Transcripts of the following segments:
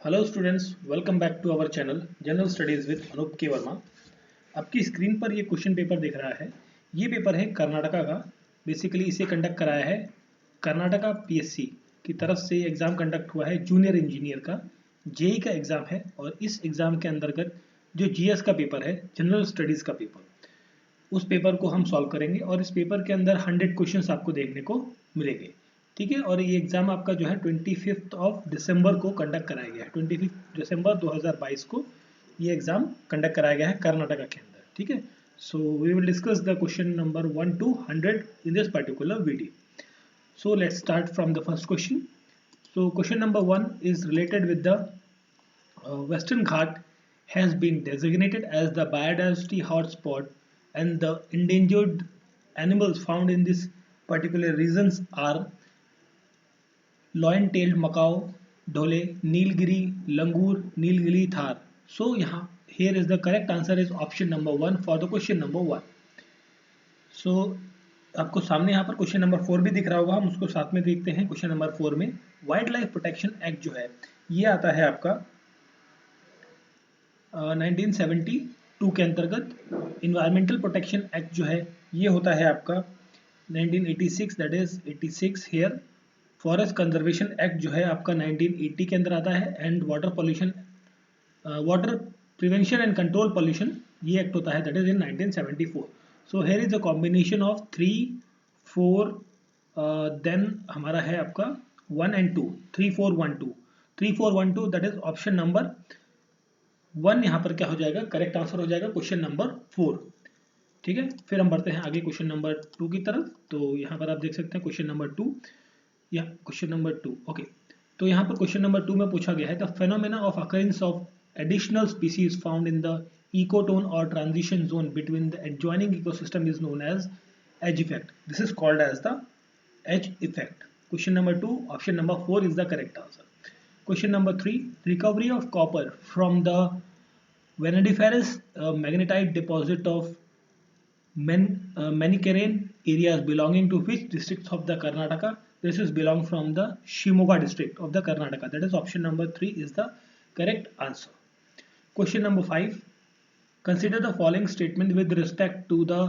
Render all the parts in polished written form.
Hello students, welcome back to our channel general studies with Anoop K Verma. आपकी screen पर ये question paper दिख रहा है। ये पेपर है कर्नाटका का। बेसिकली इसे कंडक्ट कराया है कर्नाटका पीएससी की तरफ से। एग्ज़ाम कंडक्ट हुआ है जूनियर इंजीनियर का, जेई का एग्ज़ाम है। और इस एग्ज़ाम के अंतर्गत जो जीएस का पेपर है, जनरल स्टडीज़ का पेपर, उस पेपर को हम सॉल्व करेंगे। और इस पेपर के अंदर 100 क्वेश्चंस आपको देखने को मिलेंगे, ठीक है। और ये एग्ज़ाम आपका जो है 25 दिसंबर को कंडक्ट कराया गया है। 25 दिसंबर 2022 को ये एग्ज़ाम कंडक्ट कराया गया है कर्नाटका के अंदर, ठीक है। So we will discuss the question number 1 to 100 in this particular video. So let's start from the first question. So question number 1 is related with the Western Ghat has been designated as the biodiversity hotspot, and the endangered animals found in this particular regions are lion-tailed macaw, dhole, Nilgiri, langur, Nilgiri thar. So here is the correct answer is option number 1 for the question number 1. So आपको सामने यहाँ पर question number 4 भी दिख रहा होगा, हम उसको साथ में देखते हैं। क्वेश्चन नंबर 4 में वाइल्ड लाइफ प्रोटेक्शन एक्ट जो है ये आता है आपका 1972 के अंतर्गत। इन्वायरमेंटल प्रोटेक्शन एक्ट जो है ये होता है आपका 1986, that is 86 here. Forest conservation act जो है आपका 1980 के अंदर आता है। And water pollution, water prevention and control pollution, ये एक्ट होता है that is in 1974। So here is a combination of 3, 4, then हमारा है आपका 1 and 2, 3, 4, 1, 2, 3, 4, 1, 2, that is option number 1 यहाँ पर क्या हो जाएगा, करेक्ट आंसर हो जाएगा क्वेश्चन नंबर 4, ठीक है। फिर हम बढ़ते हैं आगे क्वेश्चन नंबर 2 की तरफ। तो यहाँ पर आप देख सकते हैं क्वेश्चन नंबर 2 या क्वेश्चन नंबर 2, ओके। तो यहाँ पर क्वेश्चन नंबर 2 में पूछा गया है the phenomena of occurrence of additional species found in the ecotone और transition zone between the adjoining ecosystem is known as edge effect. This is called as the edge effect. Question number 2, option number 4 is the correct answer. Question number 3, recovery of copper from the Vanadiferous magnetite deposit of Manicaran areas belonging to which districts of the Karnataka? This is belong from the Shimoga district of the Karnataka. That is option number 3 is the correct answer. Question number 5, consider the following statement with respect to the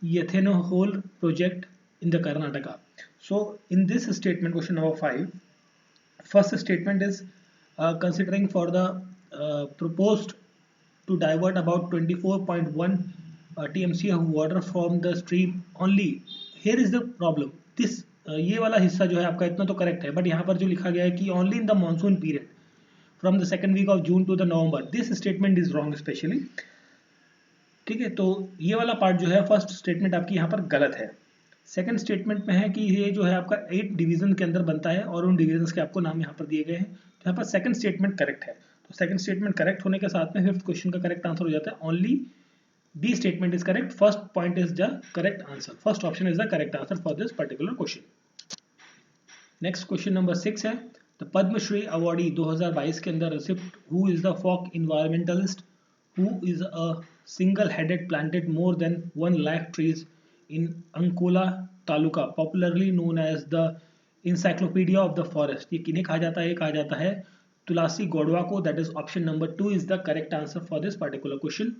Yathenahol project in the Karnataka. So in this statement, question number 5, first statement is considering for the proposed to divert about 24.1 TMC of water from the stream only. Here is the problem. This ये वाला हिस्सा जो है आपका इतना तो correct है, but यहाँ पर जो लिखा गया है कि only in the monsoon period from the second week of June to the November, this statement is wrong specially, ठीक है। तो ये वाला पार्ट जो है फर्स्ट स्टेटमेंट आपकी यहाँ पर गलत है। सेकंड स्टेटमेंट में है कि ये जो है आपका 8 डिवीजन के अंदर बनता है और उन डिवीजन के आपको नाम यहाँ पर दिए गए हैं। तो यहाँ पर सेकंड स्टेटमेंट करेक्ट है। तो सेकंड स्टेटमेंट करेक्ट होने के साथ में फिफ्थ क्वेश्चन का करेक्ट आंसर हो जाता है only B statement is correct. First point is the correct answer, first option is the correct answer for this particular question. Next question number 6 है the Padma Shri awardee 2022 के अंदर receipt who is the folk environmentalist who is a single handed planted more than 1 lakh trees in Ankola taluka, popularly known as the encyclopedia of the forest. ये किन्हें कहा जाता है? ये कहा जाता है तुलसी गौड़वा को। That is option number 2 is the correct answer for this particular question.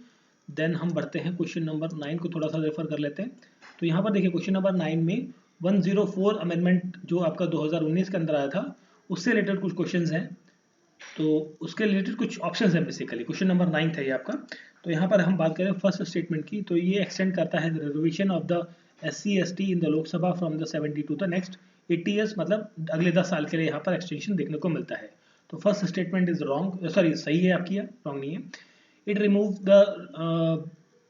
Then हम बढ़ते हैं क्वेश्चन नंबर 9 को थोड़ा सा रेफर कर लेते हैं। तो यहाँ पर देखिए क्वेश्चन नंबर 9 में 104 अमेंडमेंट जो आपका 2019 के अंदर आया था उससे रिलेटेड कुछ क्वेश्चन हैं। तो उसके रिलेटेड कुछ ऑप्शंस हैं बेसिकली। क्वेश्चन नंबर 9 था ये आपका। तो यहाँ पर हम बात करें फर्स्ट स्टेटमेंट की, तो ये एक्सटेंड करता है reservation of the SC/ST in the Lok Sabha from the 70 to the next 80 years, मतलब अगले 10 साल के लिए यहाँ पर एक्सटेंशन देखने को मिलता है। तो first statement is wrong, sorry सही है आपकी, रॉन्ग नहीं है। It remove the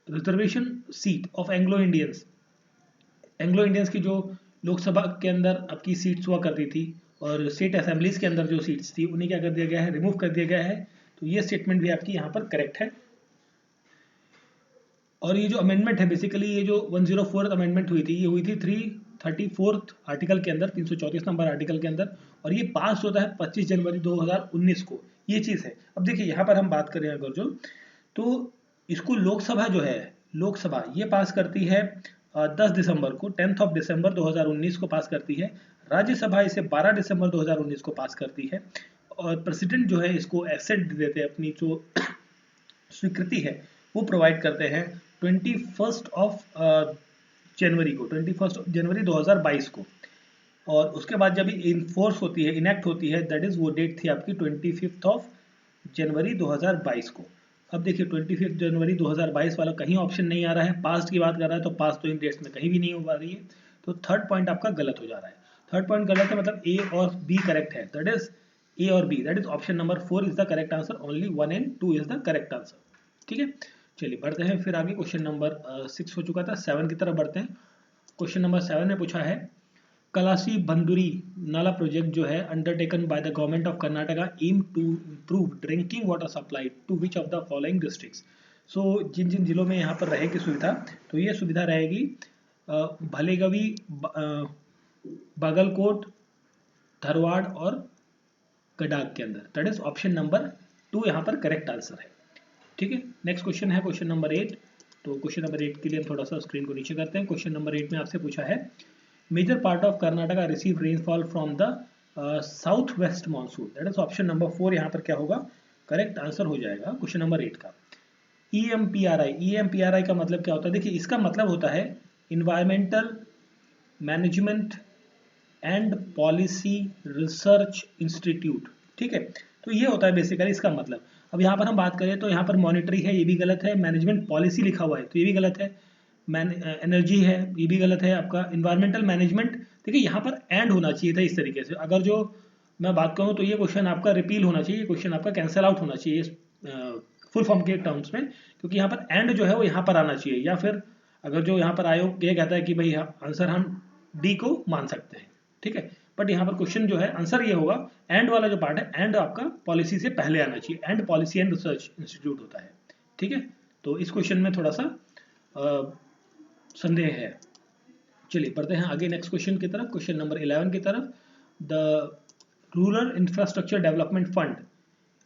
reservation seat of Anglo Indians. Anglo Indians की जो लोकसभा के अंदर आपकी सीट्स हुआ करती थी और स्टेट असेंबलीज के अंदर जो सीट्स थी उन्हें क्या कर दिया गया है, रिमूव कर दिया गया है। तो ये स्टेटमेंट भी आपकी यहाँ पर करेक्ट है। और ये जो अमेंडमेंट है बेसिकली, ये जो 104th अमेंडमेंट हुई थी, ये हुई थी 334th आर्टिकल के अंदर, 334 नंबर आर्टिकल के अंदर, और ये पास होता है 25 जनवरी 2019 को। ये चीज़ है। अब देखिए यहाँ पर हम बात करें अगर जो, तो इसको लोकसभा जो है, लोकसभा ये पास करती है 10 दिसंबर को 10th ऑफ दिसंबर 2019 को पास करती है। राज्यसभा इसे 12 दिसंबर 2019 को पास करती है और प्रेसिडेंट जो है इसको एसेट देते हैं, अपनी जो स्वीकृति है वो प्रोवाइड करते हैं 21 जनवरी को, 21 जनवरी 2022 को। और उसके बाद जब इनफोर्स होती है, इनेक्ट होती है, दैट इज वो डेट थी आपकी 25 जनवरी 2022 को। अब देखिए 25 जनवरी 2022 वाला कहीं ऑप्शन नहीं आ रहा है, पास्ट की बात कर रहा है तो पास्ट तो इन डेट्स में कहीं भी नहीं हो पा रही है, तो थर्ड पॉइंट आपका गलत हो जा रहा है। थर्ड पॉइंट गलत है, मतलब ए और बी करेक्ट है, दैट इज ए और B, that is option number 4 is the correct answer, only 1 and 2 is the correct answer. ठीक है, चलिए बढ़ते हैं फिर आगे। क्वेश्चन नंबर 6 हो चुका था, 7 की तरफ बढ़ते हैं। क्वेश्चन नंबर 7 में पूछा है कलासी बंदुरी नाला प्रोजेक्ट जो है undertaken by the government of Karnataka aim to improve drinking water supply to which of the following districts. So जिन जिन जिलों में यहाँ पर रहेगी सुविधा, तो ये सुविधा रहेगी भलेगवी, बागलकोट, धारवाड़ और गडाग के अंदर, दैट इज ऑप्शन नंबर 2 यहाँ पर करेक्ट आंसर है। ठीक है, नेक्स्ट क्वेश्चन है क्वेश्चन नंबर 8। तो क्वेश्चन नंबर 8 के लिए हम थोड़ा सा स्क्रीन को नीचे करते हैं। क्वेश्चन नंबर 8 में आपसे पूछा है major part of Karnataka receive rainfall from the south west monsoon, that is option number 4 यहाँ पर क्या होगा, करेक्ट आंसर हो जाएगा क्वेश्चन नंबर 8 का। EMPRI का मतलब क्या होता है, देखिए इसका मतलब होता है environmental management and policy research institute. ठीक है, तो ये होता है बेसिकली इसका मतलब। अब यहाँ पर हम बात करें तो यहाँ पर मॉनिटरी है, ये भी गलत है, मैनेजमेंट पॉलिसी लिखा हुआ है तो ये भी गलत है, एनर्जी है ये भी गलत है, आपका इन्वायरमेंटल मैनेजमेंट, देखिए यहाँ पर एंड होना चाहिए था इस तरीके से। अगर जो मैं बात करूँ तो ये क्वेश्चन आपका रिपील होना चाहिए, क्वेश्चन आपका कैंसिल आउट होना चाहिए फुल फॉर्म के टर्म्स में, क्योंकि यहाँ पर एंड जो है वो यहाँ पर आना चाहिए, या फिर अगर जो यहाँ पर आयोग ये कहता है कि भाई आंसर हम डी को मान सकते हैं। ठीक है, बट यहाँ पर क्वेश्चन जो है आंसर ये होगा, एंड वाला जो पार्ट है एंड आपका पॉलिसी से पहले आना चाहिए, and policy and research institute होता है। ठीक है, तो इस क्वेश्चन में थोड़ा सा संदेह है। चलिए बढ़ते हैं आगे नेक्स्ट क्वेश्चन की तरफ, क्वेश्चन नंबर 11 की तरफ। The rural infrastructure development fund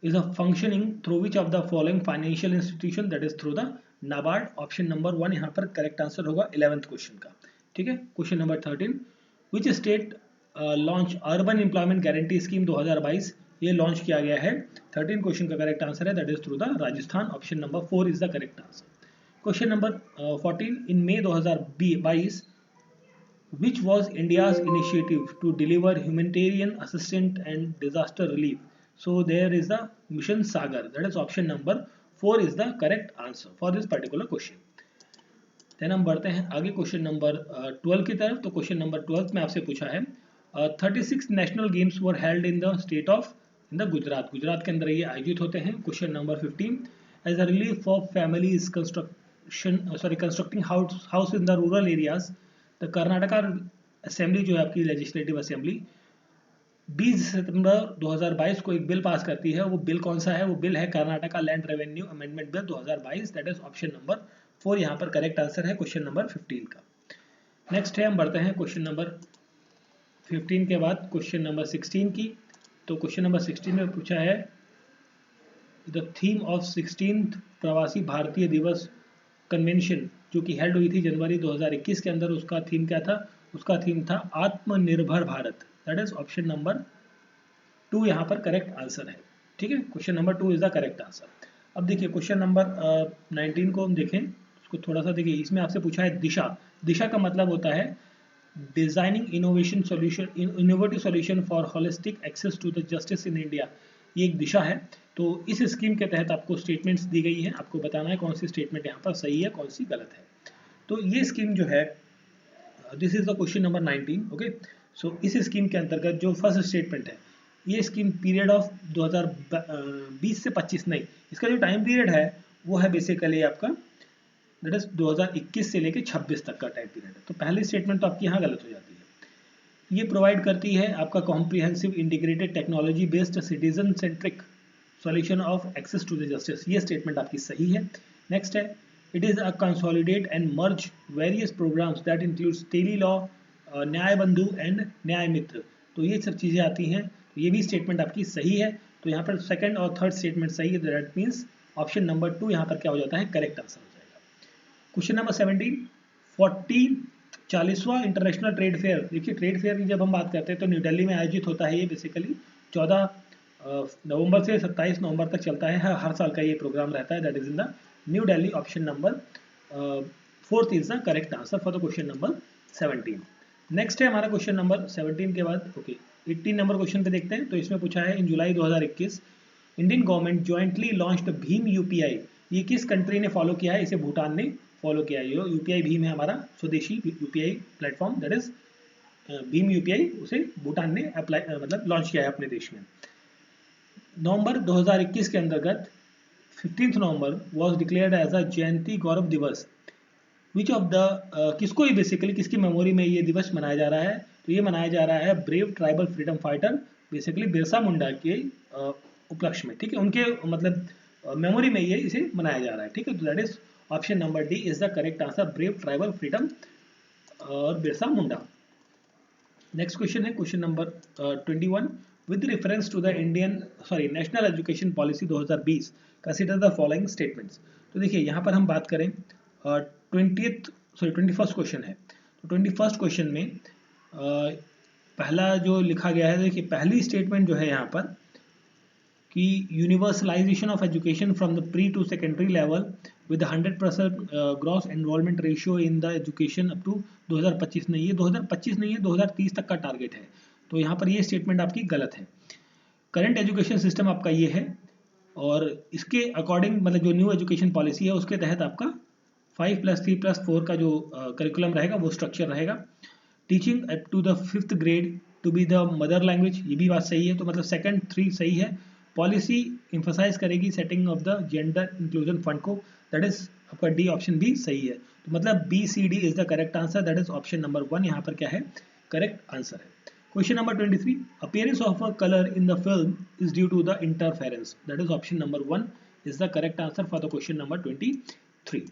is a functioning through which of the following financial institution, that is through the NABARD, option number 1 यहाँ पर करेक्ट आंसर होगा 11th क्वेश्चन का। ठीक है, question number 13, which state launch urban employment guarantee scheme 2022, ये launch किया गया है। 13 क्वेश्चन का करेक्ट आंसर है, that is through the Rajasthan, option number 4 is the correct answer. Question number 14, in May 2022 which was India's initiative to deliver humanitarian assistance and disaster relief, so there is the mission Sagar, that is option number 4 is the correct answer for this particular question. then हम बढ़ते हैं आगे question number 12 की तरफ। तो question number 12 में आपसे पूछा है 36 national games were held in the state of in the Gujarat, Gujarat के अंदर ये आयोजित होते हैं। Question number 15, as a relief of families constructing house in the rural areas, the Karnataka assembly जो है आपकी लेजिस्लेटिव असेंबली 20 सितंबर 2022 को एक बिल पास करती है। वो बिल कौन सा है, वो बिल है Karnataka land revenue amendment bill 2022, that is option number 4 यहाँ पर करेक्ट आंसर है क्वेश्चन नंबर 15 का। नेक्स्ट है हम बढ़ते हैं क्वेश्चन नंबर 15 के बाद क्वेश्चन नंबर 16 की। तो क्वेश्चन नंबर 16 में पूछा है द थीम ऑफ 16th प्रवासी भारतीय दिवस कन्वेंशन जो कि हेल्ड हुई थी जनवरी 2021 के अंदर, उसका थीम क्या था, उसका थीम था आत्मनिर्भर Bharat, that is option number 2 यहाँ पर करेक्ट आंसर है। ठीक है, question number 2 is the correct answer. अब देखिए क्वेश्चन नंबर 19 को हम देखें, उसको थोड़ा सा देखिए, इसमें आपसे पूछा है दिशा। दिशा का मतलब होता है designing innovative solution for holistic access to the justice in India, ये एक दिशा है। तो इस स्कीम के तहत आपको स्टेटमेंट्स दी गई है, आपको बताना है कौन सी स्टेटमेंट यहाँ पर सही है कौन सी गलत है। तो ये स्कीम जो है, this is the question number 19। Okay, so इस स्कीम के अंतर्गत जो फर्स्ट स्टेटमेंट है, ये स्कीम पीरियड ऑफ 2020 से 25 नहीं, इसका जो टाइम पीरियड है वो है बेसिकली आपका दैट इज 2021 से लेके 26 तक का टाइम पीरियड है। तो पहली स्टेटमेंट तो आपकी यहाँ गलत हो जाती है। ये प्रोवाइड करती है आपका comprehensive integrated technology based citizen centric solution of access to the justice, ये स्टेटमेंट आपकी सही है। नेक्स्ट है it is a consolidate and merge various programmes that includes tele law, Nyaya Bandhu and न्याय मित्र, तो ये सब चीज़ें आती हैं, तो ये भी स्टेटमेंट आपकी सही है। तो यहाँ पर सेकंड और थर्ड स्टेटमेंट सही है, दैट मीन्स ऑप्शन नंबर 2 यहाँ पर क्या हो जाता है करेक्ट आंसर हो जाएगा। क्वेश्चन नंबर 17, 40वां इंटरनेशनल ट्रेड फेयर। देखिए ट्रेड फेयर की जब हम बात करते हैं तो न्यू दिल्ली में आयोजित होता है। ये बेसिकली 14 नवंबर से 27 नवंबर तक चलता है। हर साल का ये प्रोग्राम रहता है। That is in the new Delhi. Option number 4 is the correct answer for the question number 17। Next है हमारा क्वेश्चन नंबर 17 के बाद 18 नंबर क्वेश्चन पे देखते हैं। तो इसमें पूछा है इन जुलाई 2021 Indian government jointly launched Bhim UPI. ये किस कंट्री ने फॉलो किया है? इसे भूटान ने फॉलो किया है। ये यूपीआई भीम है हमारा स्वदेशी UPI platform, that is Bhim UPI, उसे भूटान ने अप्लाई मतलब लॉन्च किया है अपने देश में। नवंबर 2021 के अंतर्गत 15 नवंबर वॉज डिक्लेयर्ड एज अ जयंती गौरव दिवस। विच ऑफ द किसको ये बेसिकली किसकी मेमोरी में ये दिवस मनाया जा रहा है? तो ये मनाया जा रहा है brave tribal freedom fighter basically Birsa Munda के उपलक्ष्य में। ठीक है, उनके मतलब मेमोरी में ये इसे मनाया जा रहा है। ठीक है, तो that is option number D is the correct answer, brave tribal freedom और बिरसा मुंडा। नेक्स्ट क्वेश्चन है question number 21 with reference to the national education policy 2020 consider the following statements. तो देखिए यहाँ पर हम बात करें 21st क्वेश्चन है। तो 21st क्वेश्चन में पहला जो लिखा गया है, देखिए पहली स्टेटमेंट जो है यहाँ पर कि universalisation of education from the pre to secondary level with 100% gross enrolment ratio in the education up to 2025 नहीं, ये 2025 नहीं है, 2030 तक का टारगेट है। तो यहाँ पर ये स्टेटमेंट आपकी गलत है। करंट एजुकेशन सिस्टम आपका ये है और इसके अकॉर्डिंग मतलब जो न्यू एजुकेशन पॉलिसी है उसके तहत आपका 5+3+4 का जो करिकुलम रहेगा वो स्ट्रक्चर रहेगा। Teaching up to the 5th grade to be the mother language, ये भी बात सही है। तो मतलब सेकंड 3 सही है। पॉलिसी इंफोसाइज करेगी setting of the gender inclusion fund को, दैट इज आपका डी ऑप्शन भी सही है। तो मतलब BCD is the correct answer, that is option number 1 यहाँ पर क्या है करेक्ट आंसर है। Question number 23 appearance of a colour in the film is due to the interference, that is option number 1 is the correct answer for the question number 23।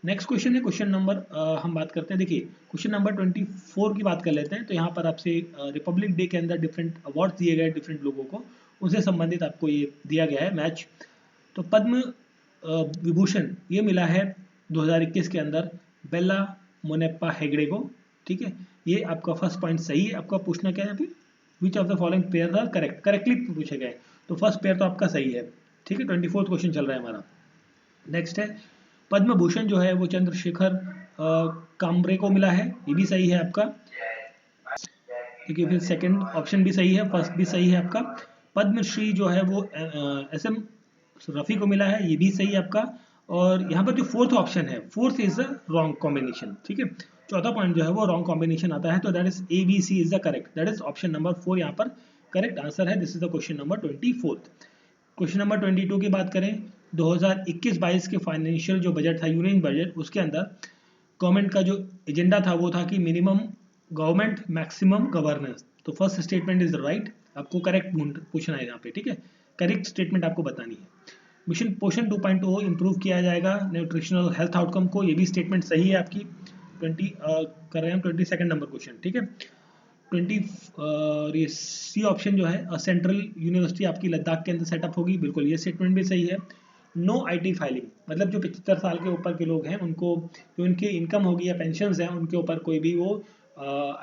Next question है question number हम बात करते हैं, देखिए question number 24 की बात कर लेते हैं। तो यहाँ पर आपसे रिपब्लिक डे के अंदर डिफरेंट अवार्ड दिए गए डिफरेंट लोगों को, उनसे संबंधित आपको ये दिया गया है मैच। तो पद्म विभूषण ये मिला है 2021 के अंदर बेला मोनेप्पा हेगड़े को। ठीक है, ये आपका फर्स्ट पॉइंट सही है। आपका पूछना क्या है अभी, which of the following pair are correct, correctly पूछे गए। तो फर्स्ट पेयर तो आपका सही है। ठीक है, 24th क्वेश्चन चल रहा है हमारा। नेक्स्ट है पद्म भूषण जो है वो चंद्रशेखर काम्बरे को मिला है, ये भी सही है आपका। ठीक है, फिर सेकंड ऑप्शन भी सही है, फर्स्ट भी सही है आपका। पद्मश्री जो है वो SM रफी को मिला है, ये भी सही है आपका। और यहाँ पर जो फोर्थ ऑप्शन है, fourth is the wrong combination. ठीक है, चौथा पॉइंट जो है वो रॉन्ग कॉम्बिनेशन आता है। तो that is ABC is the correct, that is option number 4 यहाँ पर करेक्ट आंसर है। This is the question number 24। Question number 22 की बात करें, 2021-22 के फाइनेंशियल जो बजट था यूनियन बजट, उसके अंदर गवर्नमेंट का जो एजेंडा था वो था कि मिनिमम गवर्नमेंट मैक्सिमम गवर्नेंस। तो फर्स्ट स्टेटमेंट इज राइट, आपको करेक्ट पूछना है यहाँ पे। ठीक है, करेक्ट स्टेटमेंट आपको बतानी है। मिशन पोषण 2.0 इंप्रूव किया जाएगा न्यूट्रिशनल हेल्थ आउटकम को, ये भी स्टेटमेंट सही है आपकी। 20 कर रहे हैं हम 22nd नंबर क्वेश्चन। ठीक है, 20 ये सी ऑप्शन जो है सेंट्रल यूनिवर्सिटी आपकी लद्दाख के अंदर सेटअप होगी, बिल्कुल ये स्टेटमेंट भी सही है। नो IT फाइलिंग, मतलब जो 75 साल के ऊपर के लोग हैं उनको जो उनकी इनकम होगी या पेंशन हैं उनके ऊपर कोई भी वो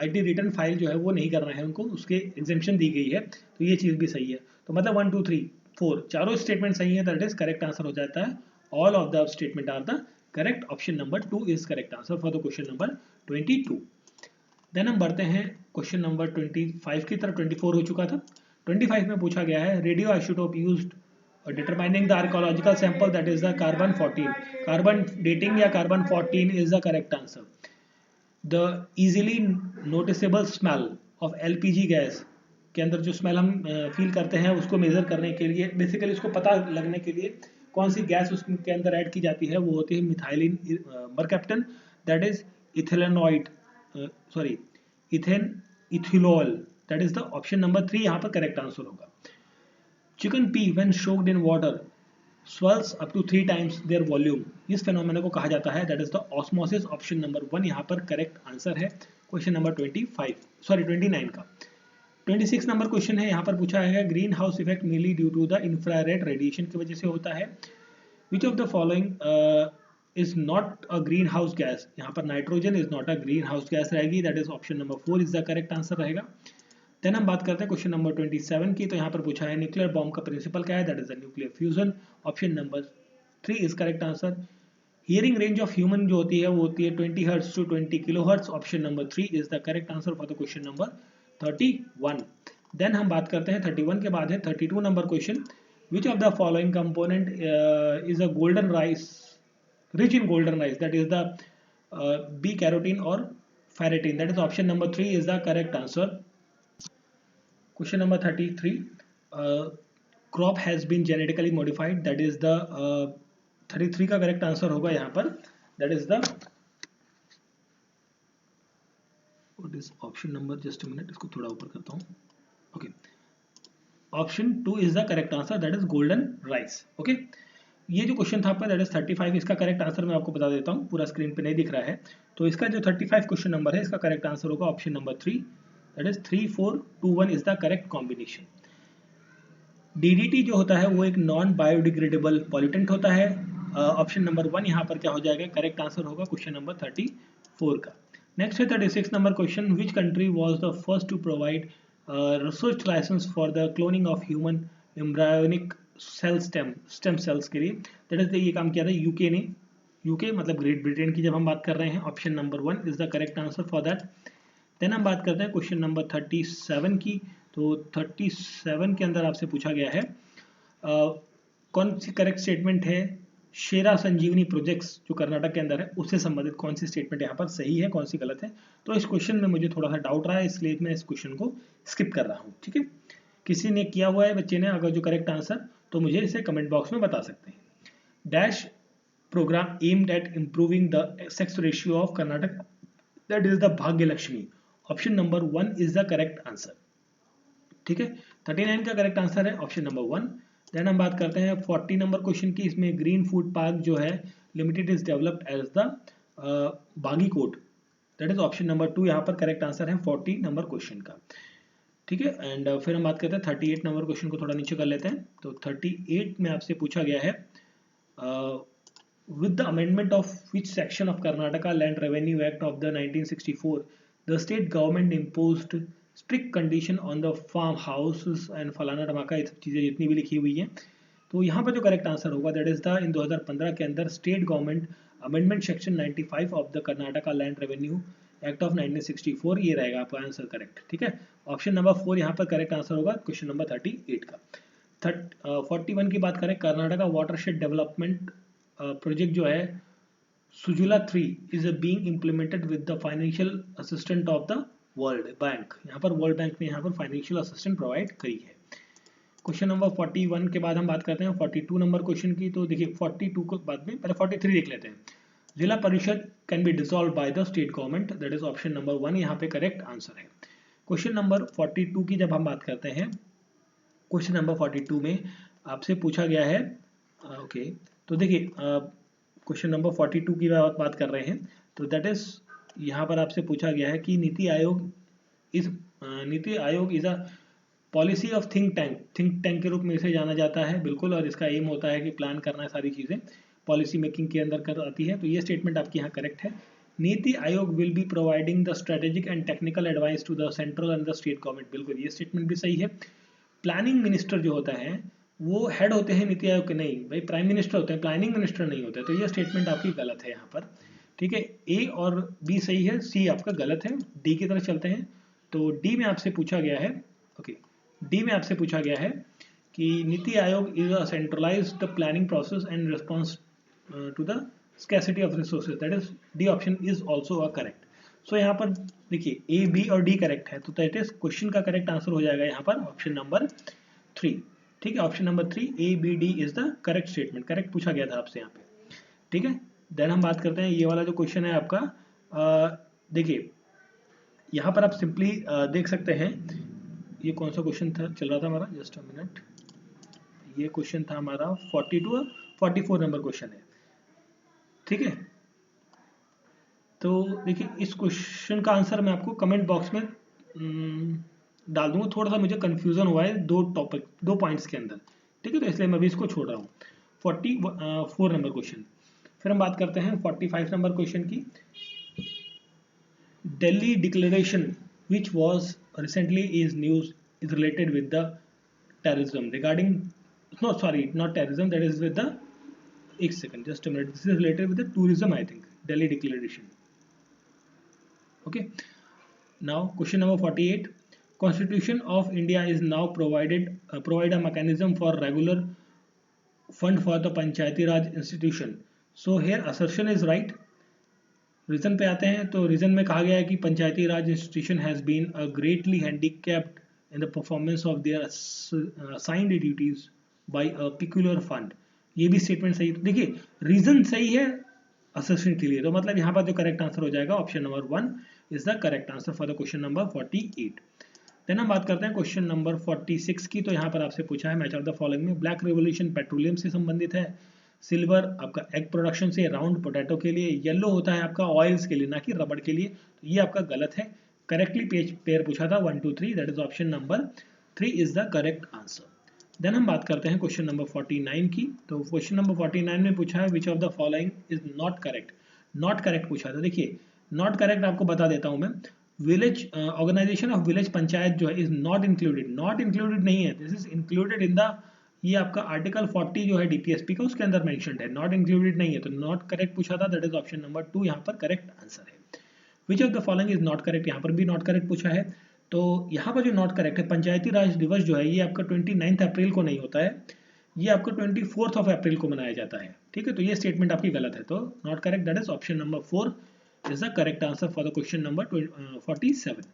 IT रिटर्न फाइल जो है वो नहीं करना है उनको, उसके एग्जेम्पशन दी गई है। तो ये चीज़ भी सही है। तो मतलब 1 2 3 4 चारों स्टेटमेंट सही है, दैट इज करेक्ट आंसर हो जाता है। All of the statement are the correct, option number 2 is correct answer for the question number 22। Then हम बढ़ते हैं क्वेश्चन नंबर 25 की तरफ। 24 हो चुका था। 25 में पूछा गया है radio isotope used determining the archaeological sample, that is the carbon 14। Carbon dating या carbon 14 is the correct answer. The easily noticeable smell of LPG gas के अंदर जो स्मेल हम फील करते हैं उसको मेजर करने के लिए, बेसिकली उसको पता लगने के लिए कौन सी गैस उसके अंदर ऐड की जाती है, वो होती है methylene mercaptan, that is ethanoid ethylol, that is the option number 3 यहाँ पर करेक्ट आंसर होगा। Chicken pea when soaked in water swells up to 3 times their volume, इस फेनोमेना को कहा जाता है that is the osmosis, option number 1 यहाँ पर करेक्ट आंसर है क्वेश्चन नंबर 29 का। 26 नंबर क्वेश्चन है, यहाँ पर पूछा है green house effect mainly due to the infrared radiation की वजह से होता है। Which of the following is not a green house gas, यहाँ पर nitrogen is not a green house gas रहेगी, that is option number 4 is the correct answer रहेगा। Then हम बात करते हैं क्वेश्चन नंबर 27 की। तो यहाँ पर पूछा है न्यूक्लियर बॉम्ब का प्रिंसिपल क्या है, that is the nuclear fusion, option number 3 is correct answer. Hearing range of human जो होती है वो होती है 20 hertz to 20 kilo hertz, option number 3 is the correct answer for the question number 31। Then हम बात करते हैं 31 के बाद है 32 number question, which of the following component is a golden rice rich in golden rice, that is the B carotene or ferritin, that is option number 3 is the correct answer। Question number 33, crop has been genetically modified, that is the 33 का correct answer होगा यहाँ पर, that is the what is option number, just a minute, इसको थोड़ा ऊपर करता हूँ, okay, option 2 is the correct answer, that is golden rice. Okay, ये जो क्वेश्चन था आपका दैट इज 35, इसका करेक्ट आंसर मैं आपको बता देता हूँ, पूरा स्क्रीन पे नहीं दिख रहा है। तो इसका जो 35 क्वेश्चन नंबर है इसका करेक्ट आंसर होगा option number 3, that is 3 4 2 1 is the correct combination. DDT जो होता है वो एक नॉन बायोडिग्रेडेबल पॉल्यूटेंट होता है, ऑप्शन नंबर 1 यहाँ पर क्या हो जाएगा, करेक्ट आंसर होगा क्वेश्चन नंबर 34 का। नेक्स्ट है 36 number question, which country was the first to provide research license for the cloning of human embryonic cell stem cells के लिए, दैट इज ये काम किया था यूके ने, यूके मतलब ग्रेट ब्रिटेन की जब हम बात कर रहे हैं, option number 1 is the correct answer for that. Then हम बात करते हैं क्वेश्चन नंबर 37 की। तो 37 के अंदर आपसे पूछा गया है कौन सी करेक्ट स्टेटमेंट है, शेरा संजीवनी प्रोजेक्ट्स जो कर्नाटक के अंदर है उससे संबंधित कौन सी स्टेटमेंट यहाँ पर सही है, कौन सी गलत है। तो इस क्वेश्चन में मुझे थोड़ा सा डाउट रहा है, इसलिए मैं इस क्वेश्चन को स्किप कर रहा हूँ, ठीक है। किसी ने किया हुआ है बच्चे ने अगर जो करेक्ट आंसर, तो मुझे इसे कमेंट बॉक्स में बता सकते हैं। Dash program aimed at improving the sex ratio of Karnataka, that is the Bhagya Lakshmi, option number 1 is the correct answer, ठीक है। 39 का करेक्ट आंसर है ऑप्शन नंबर 1। देन हम बात करते हैं 40 नंबर क्वेश्चन की। इसमें ग्रीन फूड पार्क जो है limited is developed as the Bagalkot, that is option number 2 यहाँ पर करेक्ट आंसर है 40 नंबर क्वेश्चन का, ठीक है। एंड फिर हम बात करते हैं 38 नंबर क्वेश्चन को, थोड़ा नीचे कर लेते हैं। तो 38 में आपसे पूछा गया है with the amendment of which section of Karnataka land revenue act of the 1964 the state government imposed strict condition on the farm houses and फलाना धमाका, ये सब चीज़ें जितनी भी लिखी हुई हैं। तो यहाँ पर जो करेक्ट आंसर होगा दैट इज द इन 2015 के अंदर state government amendment section 95 of the Karnataka land revenue act of 1964, ये रहेगा आपका आंसर करेक्ट, ठीक है। ऑप्शन नंबर 4 यहाँ पर करेक्ट आंसर होगा क्वेश्चन नंबर 38 का। 41 की बात करें, कर्नाटका वाटरशेड डेवलपमेंट प्रोजेक्ट जो है सुजुला 3 is being implemented with the financial assistant of the world bank, यहाँ पर वर्ल्ड बैंक ने यहाँ पर फाइनेंशियल असिस्टेंट प्रोवाइड करी है। क्वेश्चन नंबर 41 के बाद हम बात करते हैं 42 नंबर क्वेश्चन की। तो देखिए 42 के बाद में पहले 43 देख लेते हैं। जिला परिषद can be dissolve by the state government, that is option number 1 यहाँ पे करेक्ट आंसर है। क्वेश्चन नंबर 42 की जब हम बात करते हैं, क्वेश्चन नंबर 42 में आपसे पूछा गया है ओके, तो देखिए क्वेश्चन नंबर 42 की बात कर रहे हैं। तो दैट इज यहाँ पर आपसे पूछा गया है कि NITI Aayog is a policy of think tank के रूप में इसे जाना जाता है, बिल्कुल, और इसका एम होता है कि प्लान करना है, सारी चीज़ें पॉलिसी मेकिंग के अंदर कर आती है। तो ये स्टेटमेंट आपकी यहाँ करेक्ट है। NITI Aayog will be providing the strategic and technical advice to the central and the state government, बिल्कुल ये स्टेटमेंट भी सही है। प्लानिंग मिनिस्टर जो होता है वो हेड होते हैं नीति आयोग के, नहीं भाई प्राइम मिनिस्टर होते हैं, प्लानिंग मिनिस्टर नहीं होते। तो ये स्टेटमेंट आपकी गलत है यहाँ पर, ठीक है। ए और बी सही है, सी आपका गलत है। डी की तरफ चलते हैं। तो डी में आपसे पूछा गया है ओके, डी में आपसे पूछा गया है कि NITI Aayog is a centralized the planning process and response to the scarcity of resources, that is D option is also a correct. So यहाँ पर देखिए ए बी और डी करेक्ट है, तो दैट इज क्वेश्चन का करेक्ट आंसर हो जाएगा यहाँ पर ऑप्शन नंबर 3, ठीक है। Option number 3 A B D is the correct statement, correct पूछा गया था आपसे यहाँ पे, ठीक है। देन हम बात करते हैं ये वाला जो क्वेश्चन है आपका, देखिए यहाँ पर आप सिंपली देख सकते हैं ये कौन सा क्वेश्चन था चल रहा था हमारा, जस्ट अ मिनट, ये क्वेश्चन था हमारा 42 और 44 नंबर क्वेश्चन है, ठीक है। तो देखिए इस क्वेश्चन का आंसर मैं आपको कमेंट बॉक्स में डाल दूंगा, थोड़ा सा मुझे कंफ्यूजन हुआ है दो पॉइंट्स के अंदर, ठीक है, तो इसलिए मैं भी इसको छोड़ रहा हूँ। 44 नंबर क्वेश्चन, फिर हम बात करते हैं 45 नंबर क्वेश्चन की। Delhi declaration which was recently is news is related with the terrorism regarding, no sorry, not terrorism, that is with the, एक second, just a minute, this is related with the tourism, I think, Delhi declaration. Okay, now question number 48. Constitution of India is now provide a mechanism for regular fund for the Panchayati Raj institution. So here assertion is right. Reason पे आते हैं तो reason में कहा गया है कि Panchayati Raj institution has been a greatly handicapped in the performance of their assigned duties by a peculiar fund. ये भी स्टेटमेंट सही है। तो देखिए रीजन सही है असर्शन के लिए, तो मतलब यहाँ पर जो करेक्ट आंसर हो जाएगा option number 1 is the correct answer for the question number 48। Then हम बात करते हैं क्वेश्चन नंबर 46 की। तो यहाँ पर आपसे पूछा है मैच ऑफ द फॉलोइंग में ब्लैक रेवोल्यूशन पेट्रोलियम से संबंधित है, सिल्वर आपका एग प्रोडक्शन से, राउंड पोटैटो के लिए, येलो होता है आपका ऑयल्स के लिए ना कि रबड़ के लिए। तो ये आपका गलत है। करेक्टली पेयर पूछा था 1 2 3, that is option number 3 is the correct answer. Then हम बात करते हैं क्वेश्चन नंबर 49 की। तो क्वेश्चन नंबर 49 में पूछा है which of the following is not correct. Not correct पूछा था। देखिए नॉट करेक्ट आपको बता देता हूं मैं। Village organisation of village panchayat जो है is not included, not included नहीं है, this is included in the, ये आपका आर्टिकल 40 जो है डीपीएसपी का उसके अंदर मेंशन्ड है, नॉट इंक्लूडेड नहीं है। तो नॉट करेक्ट पूछा था, दैट इज ऑप्शन नंबर 2 यहाँ पर करेक्ट आंसर है। Which of the following is not correct, यहाँ पर भी नॉट करेक्ट पूछा है। तो यहाँ पर जो नॉट करेक्ट है, पंचायती राज दिवस जो है ये आपका 29 अप्रैल को नहीं होता है, ये आपको 24 अप्रैल को मनाया जाता है। ठीक है, तो ये स्टेटमेंट आपकी गलत है। तो not correct, that is option number 4 is the correct answer for the question number 47।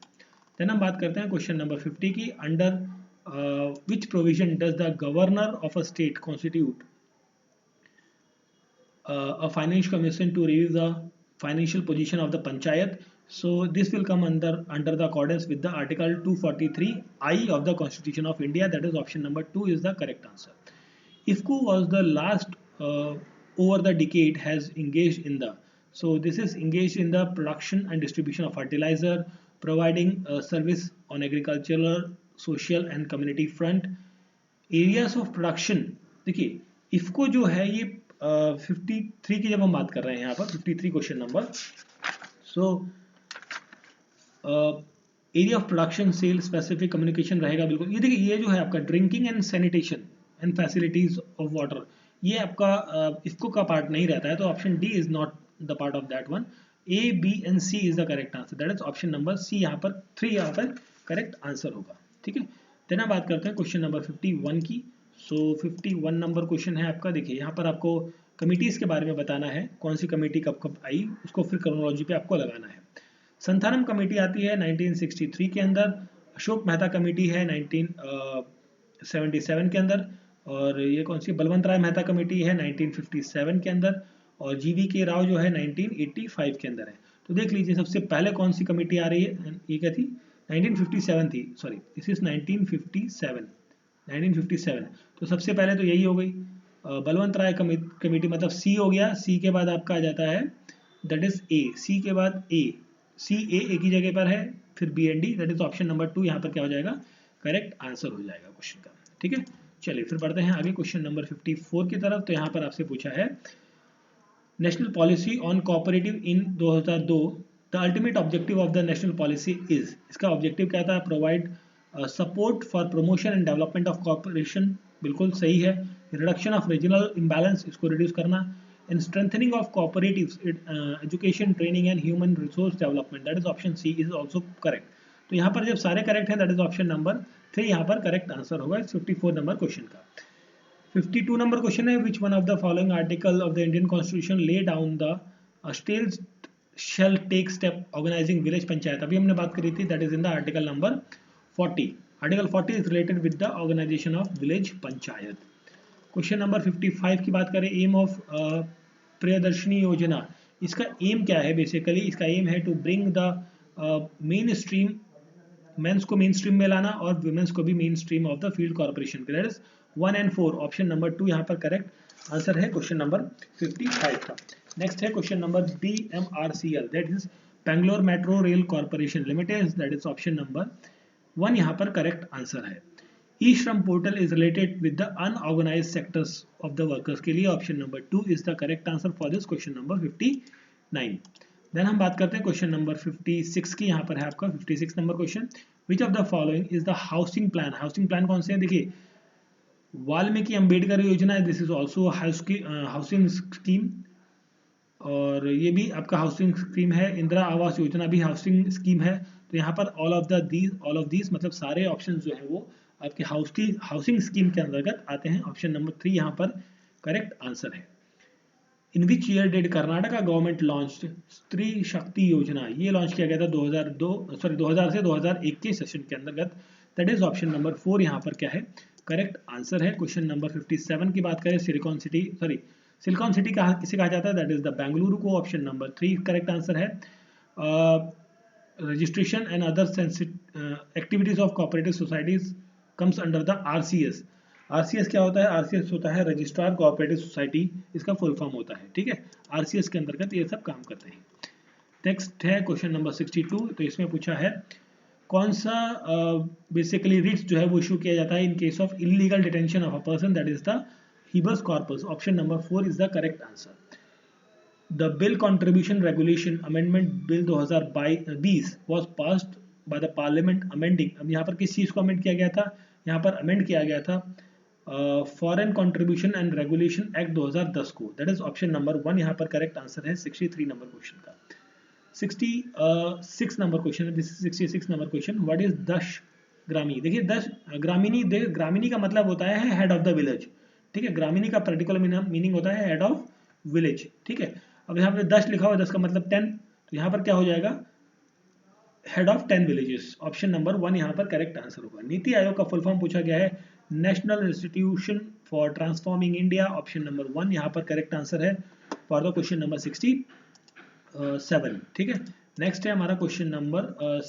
Then हम बात करते हैं क्वेश्चन नंबर 50 की। Under which provision does the governor of a state constitute a financial commission to review the financial position of the panchayat? So this will come under the accordance with the article 243I of the Constitution of India, that is option number 2 is the correct answer. IFFCO was the last over the decade has engaged in the, so this is engaged in the production and distribution of fertilizer, providing service on agricultural, social and community front, areas of production. देखिए इफको जो है ये 53 की जब हम बात कर रहे हैं यहाँ पर 53 question number, so area of production, sale, specific communication रहेगा बिल्कुल। ये देखिए ये जो है आपका drinking and sanitation and facilities of water, ये आपका इफको का पार्ट नहीं रहता है। तो option D is not the part of that one. A B and C is the correct answer, that is option number C यहाँ पर 3 यहाँ पर करेक्ट आंसर होगा। ठीक है, देन हम बात करते हैं क्वेश्चन नंबर 51 की। सो 51 नंबर क्वेश्चन है आपका। देखिए यहाँ पर आपको कमिटीज के बारे में बताना है, कौन सी कमेटी कब कब आई, उसको फिर क्रोनोलॉजी पे आपको लगाना है। संथानम कमेटी आती है 1963 के अंदर, अशोक मेहता कमेटी है 1977 के अंदर, और ये कौन सी बलवंत राय मेहता कमेटी है 1957 के अंदर, और जीवी के राव जो है 1985 के अंदर है। तो देख लीजिए सबसे पहले कौन सी कमेटी आ रही है, ये क्या थी 1957 थी, सॉरी दिस इज 1957। तो सबसे पहले तो यही हो गई बलवंत राय कमेटी, मतलब सी हो गया। सी के बाद आपका आ जाता है दैट इज ए, सी के बाद ए, सी ए एक ही जगह पर है, फिर B and D, that is option number 2 यहाँ पर क्या हो जाएगा करेक्ट आंसर हो जाएगा क्वेश्चन का। ठीक है, चलिए फिर बढ़ते हैं आगे क्वेश्चन नंबर 54 की तरफ। तो यहाँ पर आपसे पूछा है national policy on cooperative in 2002, the ultimate objective of the national policy is, इसका ऑब्जेक्टिव क्या था, provide support for promotion and development of cooperation, बिल्कुल सही है। रिडक्शन ऑफ रीजनल इम्बैलेंस, इसको रिड्यूस करना, and strengthening of cooperatives, education, training and human resource development, that is option C is also correct. तो यहाँ पर जब सारे करेक्ट है दैट इज ऑप्शन नंबर 3 यहाँ पर करेक्ट आंसर होगा 54 नंबर क्वेश्चन का। 52 नंबर क्वेश्चन है which one of the following article of the Indian constitution lay down the states shall take step organizing village panchayat, अभी हमने बात करी थी, that is in the article number 40. Article 40 is related with the organization of village panchayat. Question number 55 की बात करें, aim of Priyadarshini योजना, इसका aim क्या है बेसिकली, इसका aim है to bring the main stream, mens को मेन स्ट्रीम में लाना और वुमेन्स को भी main stream of the field corporation के, that is 1 and 4 option number 2 यहाँ पर करेक्ट आंसर है क्वेश्चन नंबर 55 का। नेक्स्ट है question number BMRCL, that is Bangalore metro rail corporation limited, that is option number 1 यहाँ पर करेक्ट आंसर है। E Shram portal is related with the unorganise sectors of the workers के लिए option number 2 is the correct answer for this question number 59. Then हम बात करते हैं question number 56 की. यहाँ पर है आपका 56 number question. Which of the following is the housing plan. Housing plan कौन से है? देखिए, वाल्मीकि अंबेडकर योजना है, this is also housing scheme, और ये भी आपका हाउसिंग स्कीम है. इंदिरा आवास योजना भी हाउसिंग स्कीम है. तो यहाँ पर ऑल ऑफ दीज मतलब सारे ऑप्शन जो है वो आपके हाउसिंग स्कीम के अंतर्गत आते हैं. ऑप्शन नंबर 3 यहाँ पर करेक्ट आंसर है. In which year did Karnataka government launch Stree Shakti योजना. ये लॉन्च किया गया था 2000 से 2001 के सेशन के अंतर्गत. दैट इज ऑप्शन नंबर 4 यहाँ पर क्या है? करेक्ट आंसर है. क्वेश्चन नंबर 57 की बात करें, सिलिकॉन सिटी किसे कहा जाता है? दैट इज द बेंगलुरु को. ऑप्शन नंबर 3 करेक्ट आंसर है. Registration and other activities of cooperative societies comes under the RCS. RCS क्या होता है? आरसीएस होता है रजिस्ट्रार कोऑपरेटिव सोसाइटी, इसका फुल फॉर्म होता है. ठीक है, आरसीएस के अंतर्गत ये सब काम करते हैं. नेक्स्ट है क्वेश्चन नंबर 62. तो इसमें पूछा है कौन सा बेसिकली रिट्स जो है वो इशू किया जाता है in case of illegal detention of a person. That is the habeas corpus. Option number 4 is the correct answer. The Bill Contribution Regulation Amendment Bill 2020 was passed by the Parliament amending. अब यहाँ पर किस चीज को amend किया गया था? यहाँ पर अमेंड किया गया था foreign contribution and regulation act 2010 को. दैट इज ऑप्शन नंबर 1 यहाँ पर करेक्ट आंसर है 63 नंबर क्वेश्चन का. 66 नंबर क्वेश्चन है. This is 66 number question. What is दश ग्रामी? देखिए, दश ग्रामीणी का मतलब होता है हेड ऑफ द विलेज. ठीक है, ग्रामीणी का पर्टिकुलर मीनिंग होता है हेड ऑफ विलेज. ठीक है, अब यहाँ पे 10 लिखा हुआ है, 10 का मतलब 10, तो यहाँ पर क्या हो जाएगा? Head of 10 villages. Option number 1 यहाँ पर करेक्ट आंसर होगा. नीति आयोग का फुल फॉर्म पूछा गया है national institution for transforming India. Option number 1 यहाँ पर करेक्ट आंसर है फॉर द क्वेश्चन नंबर 67. ठीक है, नेक्स्ट है हमारा क्वेश्चन नंबर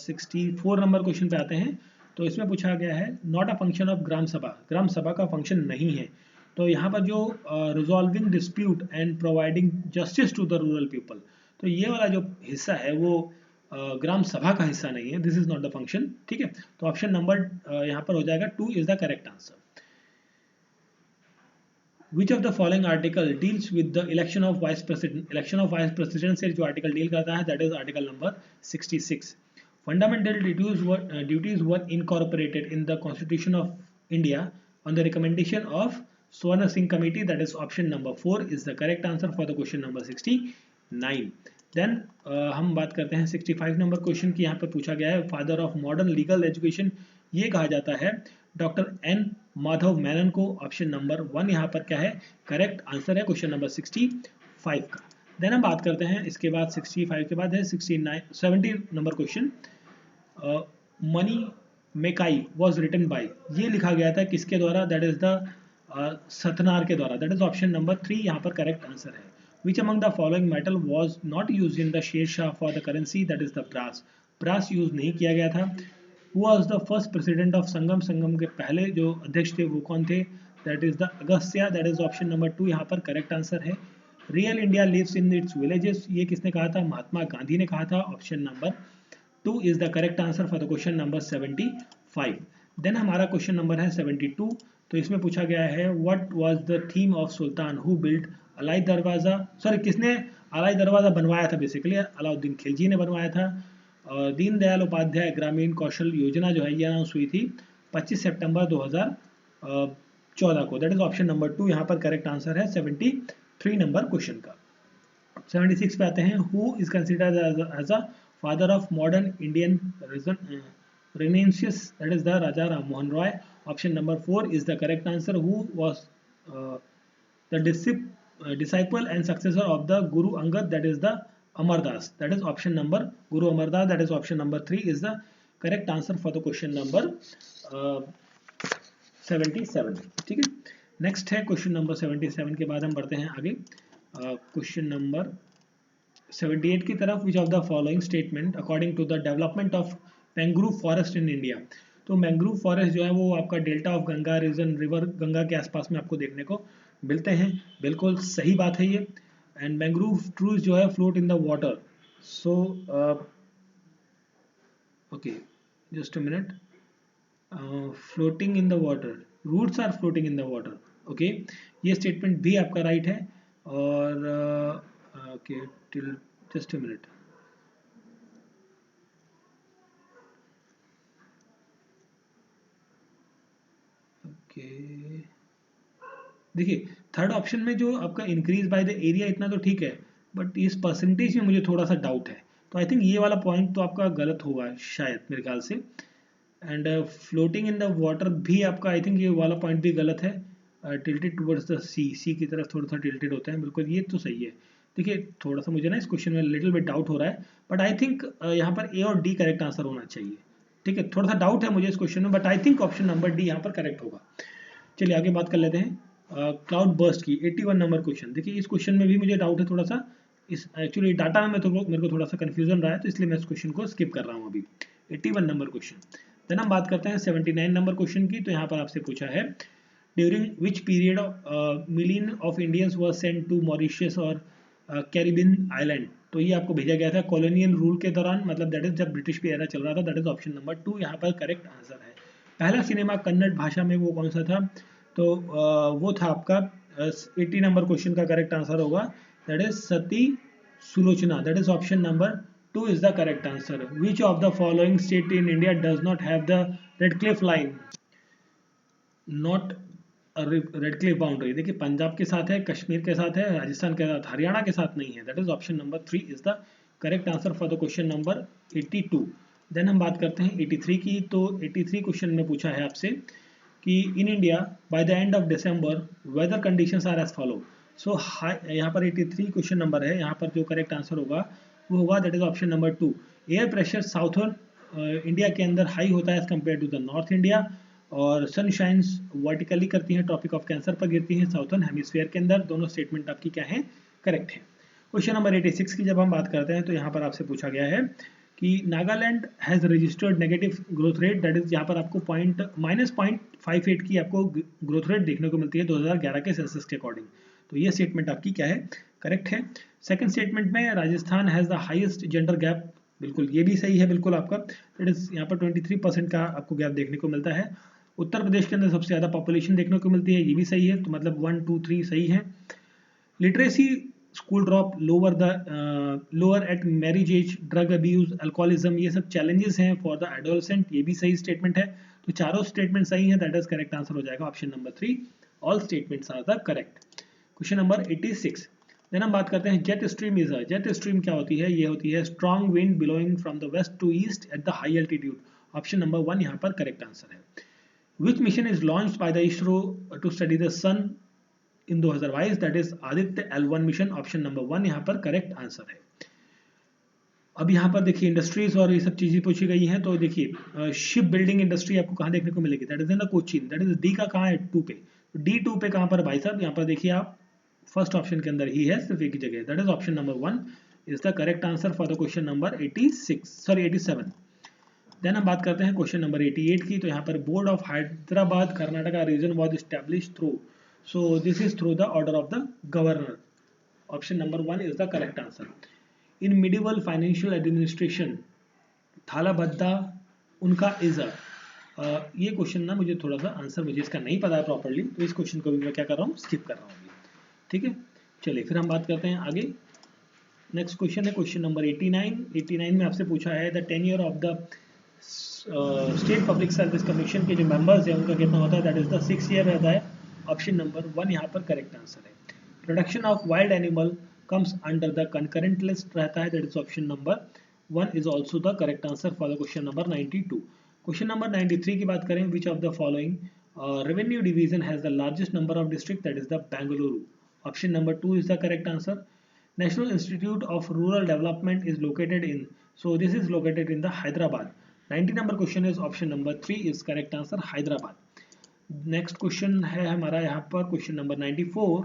64 नंबर क्वेश्चन पे आते हैं. तो इसमें पूछा गया है not a function of gram सभा. ग्राम सभा का फंक्शन नहीं है. तो यहाँ पर जो resolving dispute and providing justice to the rural people, तो ये वाला जो हिस्सा है वो ग्राम सभा का हिस्सा नहीं है. This is not the function. ठीक है, तो ऑप्शन नंबर यहाँ पर हो जाएगा 2 is the correct answer. Which of the following article deals with the election of vice president. Election of vice president से जो आर्टिकल डील करता है that is article number 66. Fundamental duties were incorporated in the constitution of India on the recommendation of Swarna Singh committee. That is option number 4 is the correct answer for the question number 69. Then हम बात करते हैं 65 number question की. यहाँ पर पूछा गया है father of modern legal education ये कहा जाता है डॉक्टर एन माधव मेनन को. ऑप्शन नंबर 1 यहाँ पर क्या है? करेक्ट आंसर है क्वेश्चन नंबर 65 का. देन हम बात करते हैं इसके बाद 65 के बाद है 70 number question. Manimekalai was written by. ये लिखा गया था किसके द्वारा? दैट इज द सतनार के द्वारा. दैट इज ऑप्शन नंबर 3 यहाँ पर करेक्ट आंसर है. Which among the following metal was not use in the Sher Shah for the currency. That is the brass. Brass use नहीं किया गया था. Who was the first president of Sangam. Sangam के पहले जो अध्यक्ष थे वो कौन थे? That is the Agastya. That is option number 2 यहाँ पर करेक्ट आंसर है. Real India lives in its villages ये किसने कहा था? महात्मा गांधी ने कहा था. Option number 2 is the correct answer for the question number 75. Then हमारा क्वेश्चन नंबर है 72. तो इसमें पूछा गया है what was the theme of Sultan who built Alai दरवाजा. सॉरी, किसने अलाई दरवाजा बनवाया था? बेसिकली अलाउद्दीन खिलजी ने बनवाया था. दीनदयाल उपाध्याय ग्रामीण कौशल योजना जो है ये अनाउंस हुई थी 25 सितंबर 2014 को. दैट इज ऑप्शन नंबर 2 यहाँ पर करेक्ट आंसर है 73 नंबर क्वेश्चन का. 76 पे आते हैं. Who is considered as a father of modern Indian Renaissance. That is the Raja Ram Mohan Roy. Option number 4 is the correct answer. Who was the disciple and successor of the Guru Angad. That is the Amar Das. That is option number Guru Amar Das. That is option number 3 is the correct answer for the question number 77. ठीक है, next है question number 77 के बाद हम बढ़ते हैं आगे question number 78 की तरफ. Which of the following statement according to the development of mangrove forest in India. तो मैंग्रोव फॉरेस्ट जो है वो आपका delta of Ganga region river Ganga के आसपास में आपको देखने को मिलते हैं. बिल्कुल सही बात है ये. एंड मैंग्रोव ट्रीज जो है float in the water. So okay, just a minute. Floating in the water, roots are floating in the water. Okay, ये स्टेटमेंट भी आपका राइट है। और okay, till just a minute. Okay, देखिए third option में जो आपका इंक्रीज बाय द एरिया इतना तो ठीक है, बट इस परसेंटेज में मुझे थोड़ा सा डाउट है। तो आई थिंक ये वाला पॉइंट तो आपका गलत होगा शायद मेरे ख्याल से। And floating in the water भी आपका आई थिंक ये वाला पॉइंट भी गलत है। टिल्टेड टुवर्ड्स द सी की तरफ थोड़ा सा टिल्टेड होता है, बिल्कुल ये तो सही है। देखिए थोड़ा सा मुझे ना इस क्वेश्चन में लिटिल बिट डाउट हो रहा है, बट आई थिंक यहाँ पर ए और डी करेक्ट आंसर होना चाहिए। ठीक है, थोड़ा सा डाउट है मुझे इस क्वेश्चन में, but I think option number D यहाँ पर करेक्ट होगा। चलिए आगे बात कर लेते हैं क्लाउड बर्स्ट की। 81 नंबर क्वेश्चन, देखिए इस क्वेश्चन में भी मुझे डाउट है थोड़ा सा। इस एक्चुअली डाटा में तो मेरे को थोड़ा सा कंफ्यूजन रहा है, तो इसलिए मैं इस क्वेश्चन को स्किप कर रहा हूँ अभी। 81 नंबर क्वेश्चन। देन हम बात करते हैं 79 नंबर क्वेश्चन की। तो यहाँ पर आपसे पूछा है during which period million of Indians were sent to Mauritius और कैरिबियन आइलैंड। तो ये आपको भेजा गया था कॉलोनियल रूल के दौरान, मतलब दैट इज जब ब्रिटिश का एरा चल रहा था। दैट इज ऑप्शन नंबर 2 यहाँ पर करेक्ट आंसर है। पहला सिनेमा कन्नड़ भाषा में वो कौन सा था? तो वो था आपका 80 नंबर क्वेश्चन का करेक्ट आंसर होगा, that is Sati Sulochana. That is option number 2 is the correct answer. Which of the following state in India does not have the red Cliff line not red Cliff boundary? देखिए पंजाब के साथ है, कश्मीर के साथ है, राजस्थान के साथ, हरियाणा के साथ नहीं है। That is option number 3 is the correct answer for the question number 82। Then हम बात करते हैं 83 की। तो 83 क्वेश्चन में पूछा है आपसे कि in India by the end of December weather conditions are as follow. So यहाँ पर 83 क्वेश्चन नंबर है, यहाँ पर जो करेक्ट आंसर होगा वो होगा that is option number 2। Air pressure southern India के अंदर हाई होता है as compare to the north India, और सनशाइन्स वर्टिकली करती हैं, ट्रॉपिक ऑफ कैंसर पर गिरती हैं साउथर्न हेमिस्फीयर के अंदर। दोनों स्टेटमेंट आपकी क्या है? करेक्ट है। क्वेश्चन नंबर 86 की जब हम बात करते हैं तो यहाँ पर आपसे पूछा गया है कि Nagaland has registered negative growth rate. That is यहाँ पर आपको -0.58 की आपको ग्रोथ रेट देखने को मिलती है 2011 के सेंसस के अकॉर्डिंग। तो ये स्टेटमेंट आपकी क्या है? करेक्ट है। सेकंड स्टेटमेंट में Rajasthan has the highest gender gap, बिल्कुल ये भी सही है बिल्कुल आपका। दैट इज यहाँ पर 23% का आपको गैप देखने को मिलता है। उत्तर प्रदेश के अंदर सबसे ज़्यादा पॉपुलेशन देखने को मिलती है, ये भी सही है। तो मतलब 1 2 3 सही है। Literacy school drop lower at marriage age, drug abuse, alcoholism, ये सब चैलेंजेस हैं फॉर द एडोलसेंट, ये भी सही स्टेटमेंट है। तो चारों स्टेटमेंट सही है, दैट इज करेक्ट आंसर हो जाएगा option number 3। All statements are the correct. Question number 86। Then हम बात करते हैं jet stream is a. Jet stream क्या होती है? ये होती है strong wind blowing from the west to east at the high altitude. Option number 1 यहाँ पर करेक्ट आंसर है। Which mission is launched by the ISRO to study the sun in 2022? That is Aditya L1 mission. Option number 1 यहाँ पर correct answer है। अब यहाँ पर देखिए इंडस्ट्रीज और ये सब चीजें पूछी गई हैं। तो देखिए शिप बिल्डिंग इंडस्ट्री आपको कहाँ देखने को मिलेगी? That is in the Cochin. That is D का कहाँ है? 2 पे। D2 पे कहाँ पर भाई साहब? यहाँ पर देखिए आप फर्स्ट ऑप्शन के अंदर ही है, सिर्फ एक ही जगह। That is option number 1 is the correct answer for the question number 87। Then हम बात करते हैं क्वेश्चन नंबर 88 की। तो यहाँ पर board of Hyderabad Karnataka region was establish through. So this is through the order of the governor. Option number 1 is the correct answer. In medieval financial administration थालाबद्दा उनका इज अ। ये क्वेश्चन ना मुझे थोड़ा सा आंसर मुझे इसका नहीं पता है प्रॉपर्ली, तो इस क्वेश्चन को भी मैं क्या कर रहा हूँ? स्किप कर रहा हूँ। ठीक है, चलिए फिर हम बात करते हैं आगे। नेक्स्ट क्वेश्चन है क्वेश्चन नंबर 89। 89 में आपसे पूछा है the tenure of the state public service commission के जो मेंबर्स हैं उनका कितना होता है? दैट इज द 6 ईयर रहता है। ऑप्शन नंबर 1 यहाँ पर करेक्ट आंसर है। Production of wild animal comes under the concurrent list रहता है। That is option number 1 is also the correct answer for the question number 92। Question number 93 की बात करें, विच of the following revenue division has the largest number of district? That is the Bengaluru. Option number 2 is the correct answer. National Institute of Rural Development is located in, so this is located in the Hyderabad. 90 number question is option number 3 is correct answer, Hyderabad. Next question है हमारा यहाँ पर question number 94.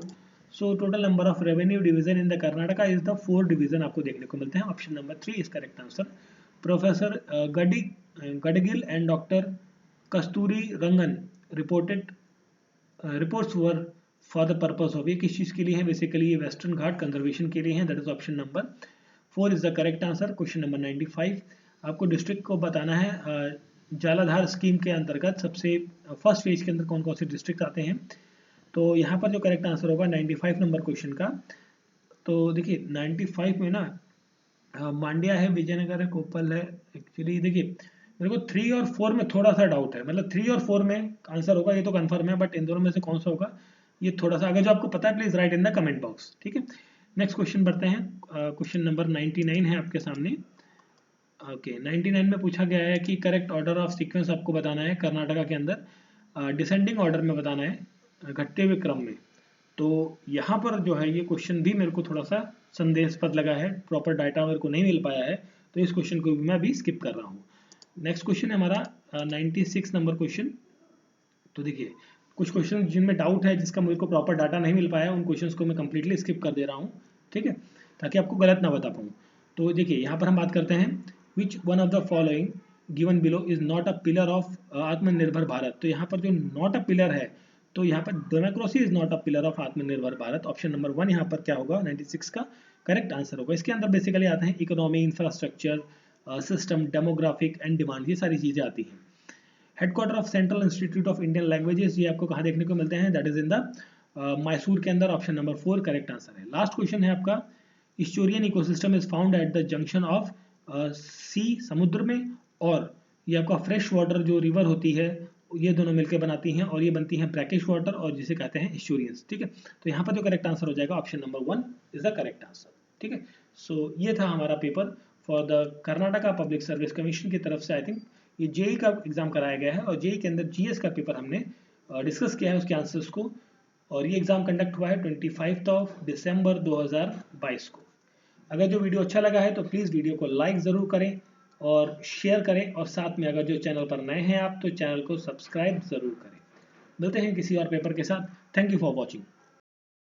So total number of revenue division in the Karnataka is the 4 division आपको देखने को मिलते हैं. Option number 3 is correct answer. Professor Gadgil and Dr. Kasturi Rangan reports were for the purpose of, ये किस चीज के लिए है? बेसिकली ये वेस्टर्न घाट कंजर्वेशन के लिए है। That is option number 4 is the correct answer. Question number 95 आपको डिस्ट्रिक्ट को बताना है जलाधार स्कीम के अंतर्गत सबसे फर्स्ट फेज के अंदर कौन कौन से डिस्ट्रिक्ट आते हैं। तो यहाँ पर जो करेक्ट आंसर होगा 95 नंबर क्वेश्चन का, तो देखिए 95 में ना मांड्या है, विजयनगर है, कोपल है। एक्चुअली देखिए मेरे को 3 और 4 में थोड़ा सा डाउट है, मतलब 3 और 4 में आंसर होगा ये तो कंफर्म है, बट इन दोनों में से कौन सा होगा ये थोड़ा सा, अगर जो आपको पता है please right in the comment box, ठीक है। नेक्स्ट क्वेश्चन बढ़ते हैं, क्वेश्चन नंबर 99 है आपके सामने। ओके 99 में पूछा गया है कि करेक्ट ऑर्डर ऑफ सीक्वेंस आपको बताना है कर्नाटका के अंदर, डिसेंडिंग ऑर्डर में बताना है, घटते हुए क्रम में। तो यहाँ पर जो है ये क्वेश्चन भी मेरे को थोड़ा सा संदेहास्पद लगा है, प्रॉपर डाटा मेरे को नहीं मिल पाया है, तो इस क्वेश्चन को भी मैं अभी स्किप कर रहा हूँ। नेक्स्ट क्वेश्चन है हमारा 96 नंबर क्वेश्चन। तो देखिए कुछ क्वेश्चन जिनमें डाउट है, जिसका मेरे को प्रॉपर डाटा नहीं मिल पाया, उन क्वेश्चंस को मैं कंप्लीटली स्किप कर दे रहा हूँ, ठीक है, ताकि आपको गलत ना बता पाऊँ। तो देखिए यहाँ पर हम बात करते हैं which one of the following given below is not a pillar of आत्मनिर्भर भारत। तो यहाँ पर जो नॉट अ पिलर है, तो यहाँ पर democracy is not a pillar of आत्मनिर्भर भारत। ऑप्शन नंबर 1 यहाँ पर क्या होगा 96 का करेक्ट आंसर होगा। इसके अंदर बेसिकली आते हैं economy, infrastructure, system, demographic and demand, ये सारी चीजें आती हैं। Headquarter of central institute of Indian languages, ये आपको कहाँ देखने को मिलते हैं, that is in the Mysore के अंदर। ऑप्शन नंबर 4 करेक्ट आंसर है। लास्ट क्वेश्चन है आपका, estuarine ecosystem is found at the junction of sea, समुद्र में, और ये आपका फ्रेश वाटर जो रिवर होती है, ये दोनों मिलकर बनाती हैं और ये बनती हैं ब्रैकिश वाटर, और जिसे कहते हैं एस्चुरियंस, ठीक है। तो यहाँ पर जो करेक्ट आंसर हो जाएगा option number 1 is the correct answer, ठीक है। सो ये था हमारा paper for the Karnataka public service commission की तरफ से। आई थिंक ये जेई का एग्जाम कराया गया है, और जेई के अंदर जीएस का पेपर हमने डिस्कस किया है उसके आंसर्स को, और ये एग्जाम कंडक्ट हुआ है 25 दिसंबर 2022 को। अगर जो वीडियो अच्छा लगा है तो प्लीज़ वीडियो को लाइक ज़रूर करें और शेयर करें, और साथ में अगर जो चैनल पर नए हैं आप तो चैनल को सब्सक्राइब ज़रूर करें। मिलते हैं किसी और पेपर के साथ। Thank you for watching.